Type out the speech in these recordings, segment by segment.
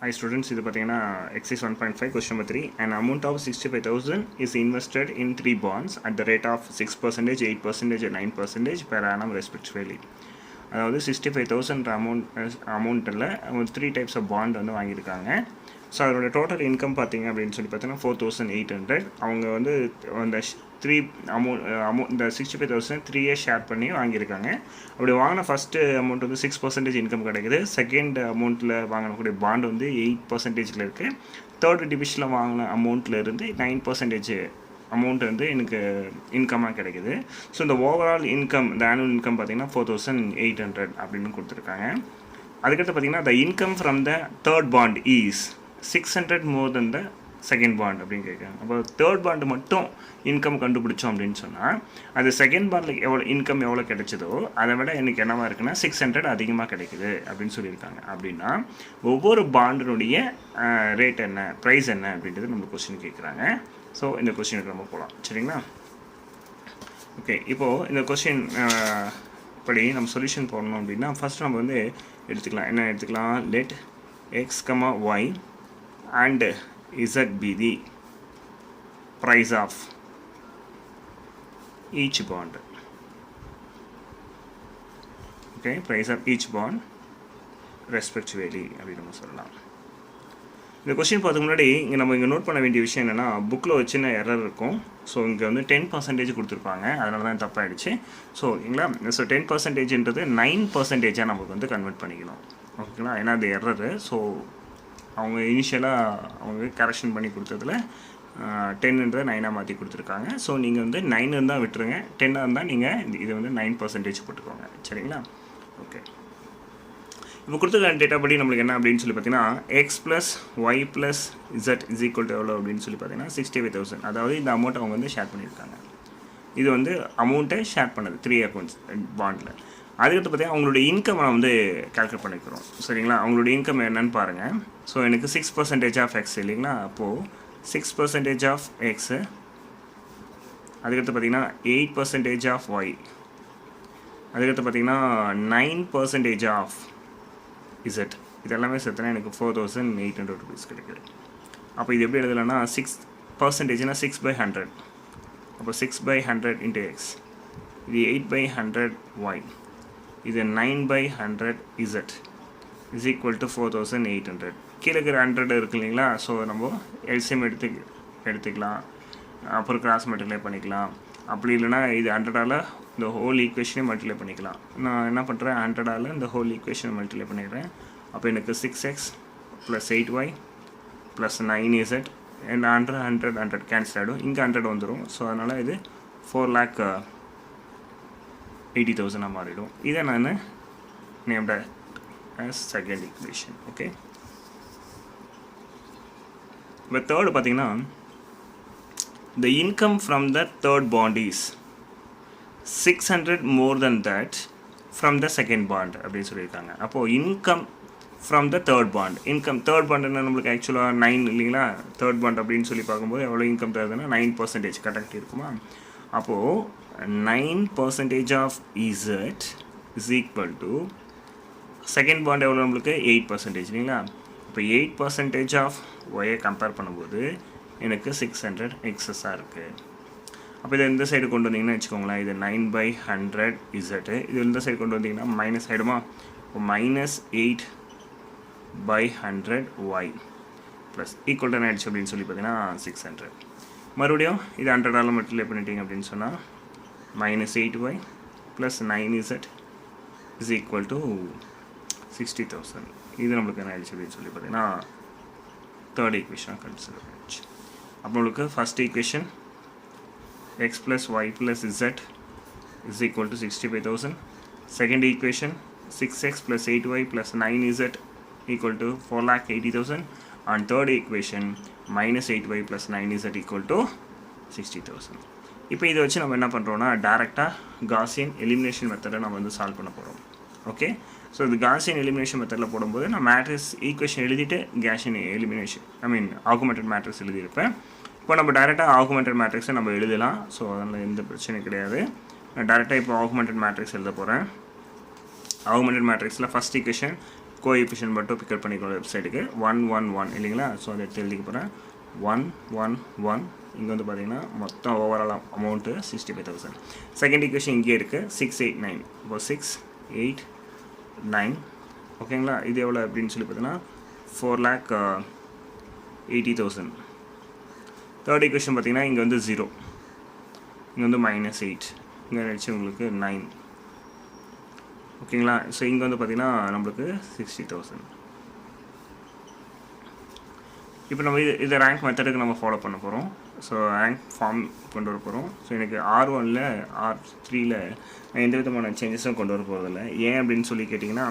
Hi students, இது பார்த்தீங்கன்னா exercise 1.5 question number 3. An amount of 65,000 is invested in 3 bonds at the rate of 6%, 8% and 9% per annum respectively. அதாவது 65,000 அமௌண்ட்டில் 3 types of bond வந்து வாங்கியிருக்காங்க. So அதோட total income பார்த்தீங்க அப்படின்னு சொல்லி பார்த்தீங்கன்னா 4,800. அவங்க வந்து அந்த இந்த 65,000 3 இயர்ஸ் ஷேர் பண்ணி வாங்கியிருக்காங்க. அப்படி வாங்கின ஃபஸ்ட்டு அமௌண்ட் வந்து 6% இன்கம் கிடைக்குது. செகண்ட் அமௌண்ட்டில் வாங்கினக்கூடிய பாண்ட் வந்து 8%ல் இருக்குது. தேர்ட் டிவிஷனில் வாங்கின அமௌண்ட்டில் இருந்து 9% அமௌண்ட் வந்து எனக்கு இன்கமாக கிடைக்குது. ஸோ இந்த ஓவரால் இன்கம், இந்த ஆனுவல் இன்கம் பார்த்தீங்கன்னா 4,800 அப்படின்னு கொடுத்துருக்காங்க. அதுக்கடுத்து பார்த்தீங்கன்னா the income from the third bond is 600 more then the second bond அப்படின்னு கேட்குறாங்க. அப்போ தேர்ட் பாண்டு மட்டும் இன்கம் கண்டுபிடிச்சோம் அப்படின்னு சொன்னால் அது செகண்ட் பாண்டில் எவ்வளோ கிடைச்சதோ அதை விட எனக்கு என்னவாக இருக்குன்னா 600 அதிகமாக கிடைக்குது அப்படின்னு சொல்லியிருக்காங்க. அப்படின்னா ஒவ்வொரு பாண்டினுடைய ரேட் என்ன, ப்ரைஸ் என்ன அப்படின்றது நம்ம கொஸ்டின் கேட்குறாங்க. ஸோ இந்த கொஸ்டினுக்கு நம்ம போகலாம், சரிங்களா? ஓகே, இப்போது இந்த கொஸ்டின் படி நம்ம சொல்யூஷன் போடணும் அப்படின்னா ஃபஸ்ட் நம்ம வந்து எடுத்துக்கலாம். என்ன எடுத்துக்கலாம்? Let x, y and z be the price of each bond. Okay, price of each bond respectively அப்படின்னு நம்ம சொல்லலாம். இந்த கொஸ்டின் பார்த்துக்கு முன்னாடி இங்கே நோட் பண்ண வேண்டிய விஷயம் என்னென்னா, புக்கில் ஒரு சின்ன எரர் இருக்கும். ஸோ இங்கே வந்து 10% கொடுத்துருப்பாங்க, அதனால தான் தப்பாகிடுச்சு. ஸோ ஓகேங்களா? ஸோ 10%ன்றது 9%ஆக நமக்கு வந்து கன்வெர்ட் பண்ணிக்கணும். ஓகேங்களா? ஏன்னா அது எரரு. ஸோ அவங்க இனிஷியலாக அவங்க கரெக்ஷன் பண்ணி கொடுத்ததில் 10ன்ற 9ஆக மாற்றி கொடுத்துருக்காங்க. ஸோ நீங்கள் வந்து 9 இருந்தால் விட்டுருங்க, 10ஆக இருந்தால் நீங்கள் இது வந்து 9% போட்டுக்கோங்க, சரிங்களா? ஓகே, இப்போ கொடுத்துருக்க டேட்டா படி நம்மளுக்கு என்ன அப்படின்னு சொல்லி பார்த்தீங்கன்னா x plus y plus z is equal to எவ்வளோ அப்படின்னு சொல்லி பார்த்தீங்கன்னா 65,000. அதாவது இந்த அமௌண்ட் அவங்க வந்து ஷேர் பண்ணியிருக்காங்க. இது வந்து அமௌண்ட்டை ஷேர் பண்ணது 3 அக்கௌண்ட்ஸ் பாண்டில். அதுக்கடுத்து பார்த்தீங்கன்னா அவங்களுடைய இன்கம் நான் வந்து கால்குலேட் பண்ணிக்கிறோம், சரிங்களா? அவங்களுடைய இன்கம் என்னன்னு பாருங்கள். ஸோ எனக்கு 6% ஆஃப் எக்ஸ் இல்லைங்களா? அப்போது 6% ஆஃப் எக்ஸு, அதுக்கடுத்து பார்த்தீங்கன்னா 8% ஆஃப் ஒய், அதுக்கடுத்து பார்த்தீங்கன்னா 9% ஆஃப் இசட். இதெல்லாமே சேர்த்துனா எனக்கு 4,800 ருபீஸ் கிடைக்குது. அப்போ இது எப்படி எழுதலைன்னா 6%னா 6/100. அப்போ 6/100 இன்ட்டு எக்ஸ், இது 8/100 ஒய், இது 9/100 இசட் இஸ் ஈக்குவல் டு 4,800. கீழே இருக்கிற 100 இருக்கு இல்லைங்களா? ஸோ நம்ம எல்சிஎம் எடுத்துக்கலாம், அப்புறம் கிராஸ் மல்டிப்ளை பண்ணிக்கலாம். அப்படி இல்லைனா இது 100ஆல் இந்த ஹோல் ஈக்குவேஷனே மல்டிப்ளை பண்ணிக்கலாம். நான் என்ன பண்ணுறேன், 100ஆல் இந்த ஹோல் ஈக்குவேஷனை மல்டிப்ளை பண்ணிடுறேன். அப்போ எனக்கு 6x plus 8y plus 9z and 100 cancel ஆகிடும். இங்கே 100 வந்துடும். ஸோ அதனால் இது 4,80,000 மாறிடும். இதை நான் named as second equation. Okay, இப்போ தேர்டு பார்த்தீங்கன்னா the income from the third bond is 600 more than that from the second bond அப்படின்னு சொல்லியிருக்காங்க. அப்போது income from the third bond, income third bond என்ன நம்மளுக்கு ஆக்சுவலாக 9 இல்லைங்களா? தேர்ட் பாண்ட் அப்படின்னு சொல்லி பார்க்கும்போது எவ்வளோ இன்கம் தருதுன்னா 9% கரெக்ட் இருக்குமா? அப்போது 9% of z is equal to second bond எவ்வளோ நம்மளுக்கு 8% இல்லைங்களா? இப்போ 8% ஆஃப் ஒயை கம்பேர் பண்ணும்போது எனக்கு 600 எக்ஸஸாக இருக்குது. அப்போ இதை இந்த சைடு கொண்டு வந்தீங்கன்னா வச்சுக்கோங்களேன், இது 9/100 இசட்டு, இது இந்த சைடு கொண்டு வந்தீங்கன்னா மைனஸ் ஆகிடுமா? இப்போ -8/100 ஒய் ப்ளஸ் ஈக்குவல் டு ஆகிடுச்சு அப்படின்னு சொல்லி பார்த்தீங்கன்னா 600. மறுபடியும் இது 100ஆல் மல்டிப்ளை பண்ணிட்டீங்க அப்படின்னு சொன்னால் -8y plus 9z is equal to 60,000. இது நம்மளுக்கு என்ன ஆகிடுச்சு அப்படின்னு சொல்லி பார்த்தீங்கன்னா தேர்ட் ஈக்குவேஷனாக கன்சிடர் பண்ணிடுச்சு. அப்போ உங்களுக்கு first equation x plus y plus z is equal to 65,000. Second equation 6x plus 8y plus 9z equal to 4,80,000. And third equation -8y plus 9z equal to 60,000. இப்போ இதை வச்சு நம்ம என்ன பண்ணுறோன்னா டேரெக்டாக காசியன் எலிமினேஷன் மெத்தடை நம்ம வந்து சால்வ் பண்ண போகிறோம். ஓகே, ஸோ இது காசியன் எலிமினேஷன் மெத்தடில் போடும்போது நான் மேட்ரிக்ஸ் ஈக்குவேஷன் எழுதிட்டு காசியன் எலிமினேஷன் ஆகுமெண்டட் மேட்ரிக்ஸ் எழுதியிருப்பேன். இப்போ நம்ம டேரெக்டாக ஆகுமெண்டட் மேட்ரிக்ஸை நம்ம எழுதலாம். ஸோ அதனால் எந்த பிரச்சனையும் கிடையாது. நான் டேரெக்டாக இப்போ ஆகுமெண்டட் மேட்ரிக்ஸ் எழுத போகிறேன். ஆகுமெண்டட் மேட்ரிக்ஸில் ஃபஸ்ட் ஈக்குவேஷன் கோஎஃபிஷியன்ட் மட்டும் பிக்கப் பண்ணிக்கோ வெப்சைட்டுக்கு 111 இல்லைங்களா. ஸோ அதை எடுத்து எழுதிக்க போகிறேன் 111. இங்கே வந்து பார்த்தீங்கன்னா மொத்தம் ஓவரால் அமௌண்ட்டு 65,000. செகண்ட் ஈக்குவேஷன் இங்கே இருக்குது 689. இப்போ 689 ஓகேங்களா. இது எவ்வளோ அப்படின்னு சொல்லி பார்த்தீங்கன்னா 4,80,000. தேர்ட் ஈக்குவேஷன் பார்த்தீங்கன்னா இங்கே வந்து 0, இங்கே வந்து -8, இங்கே நினச்சி உங்களுக்கு 9 ஓகேங்களா. ஸோ இங்கே வந்து பார்த்திங்கன்னா நம்மளுக்கு 60,000. இப்போ நம்ம இதை ரேங்க் மெத்தடுக்கு நம்ம ஃபாலோ பண்ண போகிறோம். ஸோ ரேங்க் ஃபார்ம் கொண்டு வர போகிறோம். ஸோ எனக்கு R1ல் R3ல் நான் எந்த விதமான சேஞ்சஸும் கொண்டு வர போகிறதில்ல. ஏன் அப்படின்னு சொல்லி கேட்டிங்கன்னா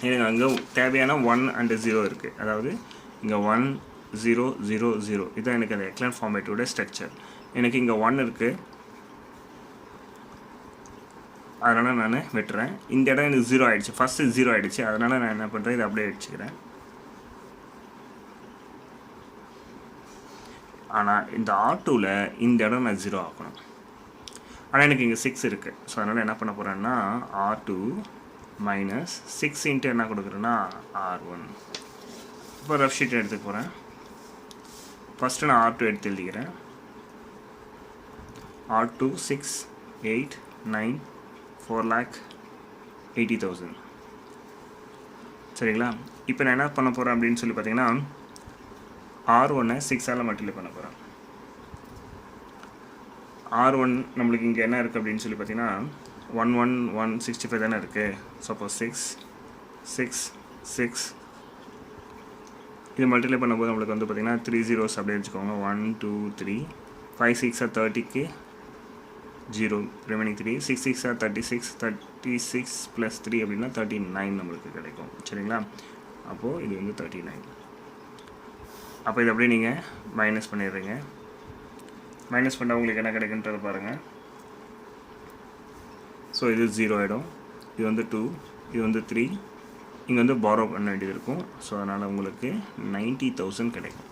எனக்கு அங்கே தேவையான 1 and 0 இருக்குது. அதாவது இங்கே 1 0 0 0 இதுதான் எனக்கு அந்த எக்லன் ஃபார்மேட்டோட ஸ்ட்ரக்சர். எனக்கு இங்கே 1 இருக்குது, அதனால் நான் விட்டுறேன். இந்த இடம் எனக்கு 0 ஆகிடுச்சு, ஃபஸ்ட்டு 0 ஆகிடுச்சு, அதனால் நான் என்ன பண்ணுறேன் இதை அப்படியே அடிச்சுக்கிறேன். ஆனால் இந்த R2ல் இந்த இடம் நான் 0 ஆக்கணும். ஆனால் எனக்கு இங்கே 6 இருக்குது. ஸோ அதனால் என்ன பண்ண போகிறேன்னா R2 -6 இன்ட்டு என்ன கொடுக்குறேன்னா R1. இப்போ ரஃப் ஷீட் எடுத்துக்க போகிறேன். ஃபஸ்ட்டு நான் R2 எடுத்து எழுதிக்கிறேன். R2 6 8 9 4,80,000 சரிங்களா. இப்போ நான் என்ன பண்ண போகிறேன் அப்படின்னு சொல்லி பார்த்தீங்கன்னா R1-ஐ 6ஆல் மல்டிப்ளை பண்ண போகிறேன். R1 நம்மளுக்கு இங்கே என்ன இருக்குது அப்படின்னு சொல்லி பார்த்தீங்கன்னா 11165 தானே இருக்குது. சப்போஸ் 6 6 6 இது மல்டிப்ளை பண்ணும்போது நம்மளுக்கு வந்து பார்த்திங்கன்னா 3 zeros அப்படியே வச்சுக்கோங்க. 1 2 3 5 6 30க்கு 0 ரிமைனிங் 3 6 6 36 36 + 3 அப்படின்னா 39 நம்மளுக்கு கிடைக்கும் சரிங்களா. அப்போது இது வந்து 39. அப்போ இது அப்படியே நீங்கள் மைனஸ் பண்ணிடுறீங்க. மைனஸ் பண்ணால் உங்களுக்கு என்ன கிடைக்குன்றதை பாருங்கள். ஸோ இது 0 ஆகிடும். இது வந்து 2, இது வந்து 3, இங்கே வந்து பாரோ பண்ண வேண்டியது இருக்கும். ஸோ அதனால் உங்களுக்கு 90,000 கிடைக்கும்.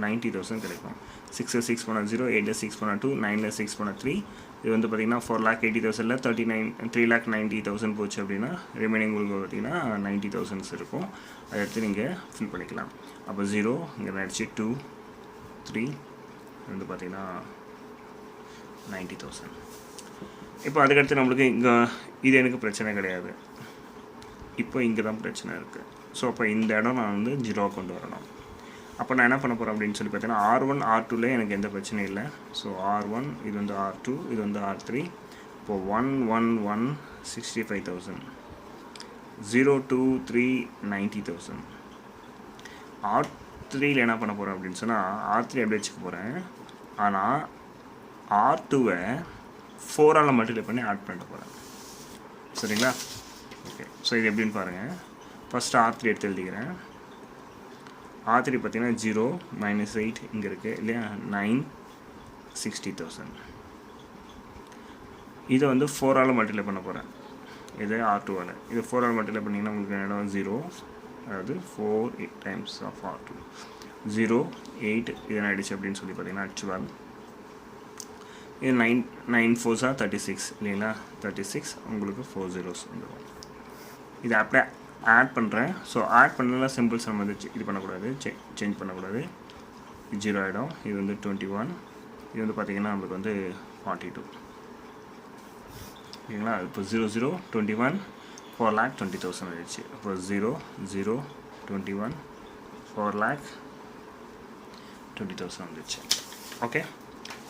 90,000 கிடைக்கும். 6 6 போனால் 0, 8 6 போனால் 2, 9 6 போனால் 3. இது வந்து பார்த்திங்கன்னா 4,80,000ல் 3,90,000 போச்சு அப்படின்னா ரிமைனிங் உங்களுக்கு பார்த்திங்கன்னா 90,000 இருக்கும். அதை எடுத்து நீங்கள் ஃபில் பண்ணிக்கலாம். அப்போ 0 இங்கே நடிச்சு 2 3 வந்து பார்த்திங்கன்னா 90,000. இப்போ அதுக்கடுத்து நம்மளுக்கு இங்கே இது எனக்கு பிரச்சனை கிடையாது. இப்போ இங்கே தான் பிரச்சனை இருக்குது. ஸோ அப்போ இந்த இடம் நான் வந்து 0 கொண்டு வரணும். அப்போ நான் என்ன பண்ண போகிறேன் அப்படின்னு சொல்லி பார்த்தீங்கன்னா R1 R2ல எனக்கு எந்த பிரச்சனையும் இல்லை. ஸோ R1 இது வந்து R2 இது வந்து R3. இப்போது 11165,000 0 2 3 90,000. R3ல என்ன பண்ண போகிறேன் அப்படின்னு சொன்னால் R3 எப்படி வச்சுக்க போகிறேன். ஆனால் R2-வை 4ஆல் மல்டிப்ளை பண்ணி ஆட் பண்ணிட்டு போகிறேன் சரிங்களா. ஓகே ஸோ இது எப்படின்னு பாருங்கள். ஃபஸ்ட்டு R3 எடுத்து எழுதிக்கிறேன். R3 பார்த்தீங்கன்னா 0 -8 இங்கே இருக்குது இல்லையா 960,000. இதை வந்து 4ஆல் மல்டிப்ளை பண்ண போகிறேன். இது R2ஆல் இது 4ஆல் மல்டிப்ளை பண்ணிங்கன்னா உங்களுக்கு இடம் 0, அதாவது 4 times of R2 0 8 இது என்ன ஆகிடுச்சு அப்படின்னு சொல்லி பார்த்தீங்கன்னா 12. இது 9 4s 36 இல்லைங்களா 36 உங்களுக்கு 4 zeros வந்துடும். இது அப்படியே ஆட் பண்ணுறேன். ஸோ ஆட் பண்ணலாம் சிம்பிள்ஸ் நம்ம வந்து இது பண்ணக்கூடாது, சேஞ்ச் பண்ணக்கூடாது. 0 ஆகிடும். இது வந்து 21. இது வந்து பார்த்திங்கன்னா நம்மளுக்கு வந்து 42 ஓகேங்களா. இப்போ 0 0 21 4,20,000 ஆகிடுச்சு. இப்போ 0 0 21 4,20,000 வந்துடுச்சு. ஓகே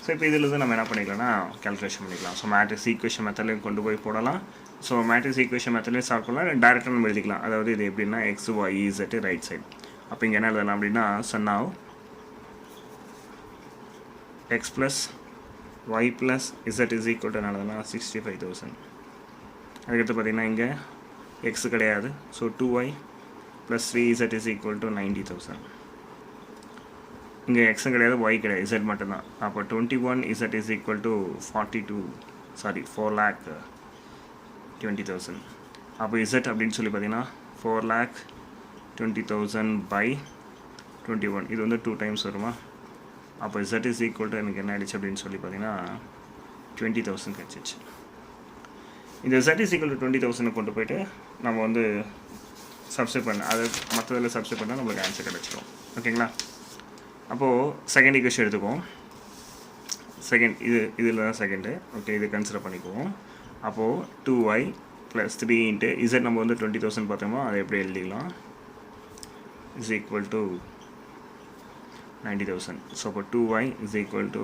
ஸோ இப்போ இதில் தான் நம்ம என்ன பண்ணிக்கலாம்னா கேல்குலேஷன் பண்ணிக்கலாம். ஸோ மேட்ரிக்ஸ் ஈக்குவேஷன் மெத்தட்லையும் கொண்டு போய் போடலாம். ஸோ மேட்ரிக்ஸ் ஈக்குவேஷன் மெத்தட்லேயும் சால்வ் பண்ணலாம், டேரெக்டாக நம்ம எழுதிக்கலாம். அதாவது இது எப்படின்னா x y z right side. அப்போ இங்கே என்ன எழுதலாம் அப்படின்னா now x + y + z is equal to என்ன எழுதலாம் 65,000. அதுக்கடுத்து பார்த்திங்கன்னா இங்கே x கிடையாது. So 2y + 3z is equal to 90,000. இங்கே எக்ஸும் கிடையாது y கிடையாது, z மட்டும்தான். அப்போ 21z is equal to 4,20,000. அப்போ z அப்படின்னு சொல்லி பார்த்தீங்கன்னா 4,20,000 by 21 இது வந்து 2 times வருமா. அப்போ z is equal to எனக்கு என்ன ஆயிடுச்சு அப்படின்னு சொல்லி பார்த்தீங்கன்னா 20,000 கிடச்சிச்சு. இந்த z is equal to 20,000 கொண்டு போய்ட்டு நம்ம வந்து சப்ஸ்டிட் பண்ண அது மற்றதில் சப்ஸ்டிட் பண்ணால் நம்மளுக்கு ஆன்சர் கிடச்சிரும். ஓகேங்களா? அப்போது செகண்ட் ஈக்குவேஷன் எடுத்துக்குவோம். செகண்ட் இதில் தான் செகண்டு. ஓகே, இது கன்சிடர் பண்ணிக்குவோம். அப்போது 2y + 3 இன்ட்டு இசட் நம்ம வந்து 20,000 பார்த்தோமா, அதை எப்படி எழுதிக்கலாம், இஸ் ஈக்குவல் டு 90,000. ஸோ அப்போ 2y இஸ் ஈக்குவல் டு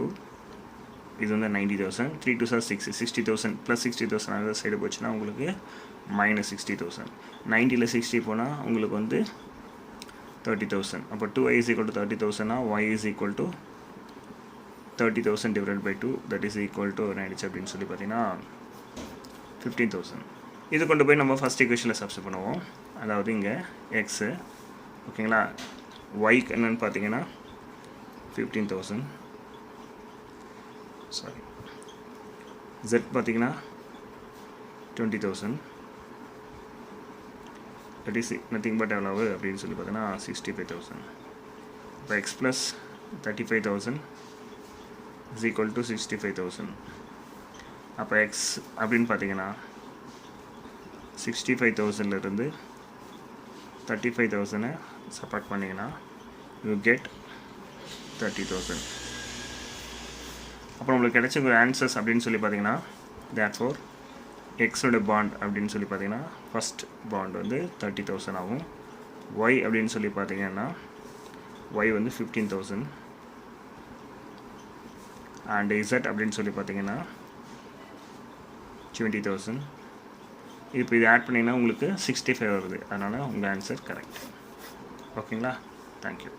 இது வந்து 90,000, 3 2 6 60,000 + 60,000 அந்த சைடு போச்சுன்னா உங்களுக்கு -60,000. 90ல் 60 போனால் உங்களுக்கு வந்து 30,000. அப்போ 2y is equal to 30,000, y is equal to 30,000 divided by 2, that is equal to ஆயிடுச்சு அப்படின்னு சொல்லி பார்த்தீங்கன்னா 15,000. இது கொண்டு போய் நம்ம ஃபஸ்ட் ஈக்குவேஷனில் சப்ஸ்டிட் பண்ணுவோம். அதாவது இங்கே எக்ஸு, ஓகேங்களா, ஒய்க்கு என்னென்னு பார்த்தீங்கன்னா 15,000, சாரி, Z பார்த்தீங்கன்னா 20,000, தட் இஸ் நத்திங் பட் எவ்வளவு அப்படின்னு சொல்லி பார்த்தீங்கன்னா 65,000. இப்போ X plus 35,000 is equal to 65,000. அப்போ எக்ஸ் அப்படின்னு பார்த்தீங்கன்னா 65,000லேருந்து 35,000 சப்ராக்ட் பண்ணிங்கன்னா யூ கெட் 30,000. அப்புறம் உங்களுக்கு கிடைச்ச ஆன்சர்ஸ் அப்படின்னு சொல்லி பார்த்தீங்கன்னா தேர்ஃபோர் எக்ஸோட பாண்ட் அப்படின்னு சொல்லி பார்த்தீங்கன்னா ஃபஸ்ட் பாண்ட் வந்து 30,000 ஆகும். ஒய் அப்படின்னு சொல்லி பார்த்தீங்கன்னா ஒய் வந்து 15,000 அண்ட் இசட் அப்படின்னு சொல்லி பார்த்தீங்கன்னா 20,000. இப்போ இது ஆட் பண்ணிங்கன்னா உங்களுக்கு 65 வருது. அதனால் உங்கள் ஆன்சர் கரெக்ட். ஓகேங்களா? தேங்க்யூ.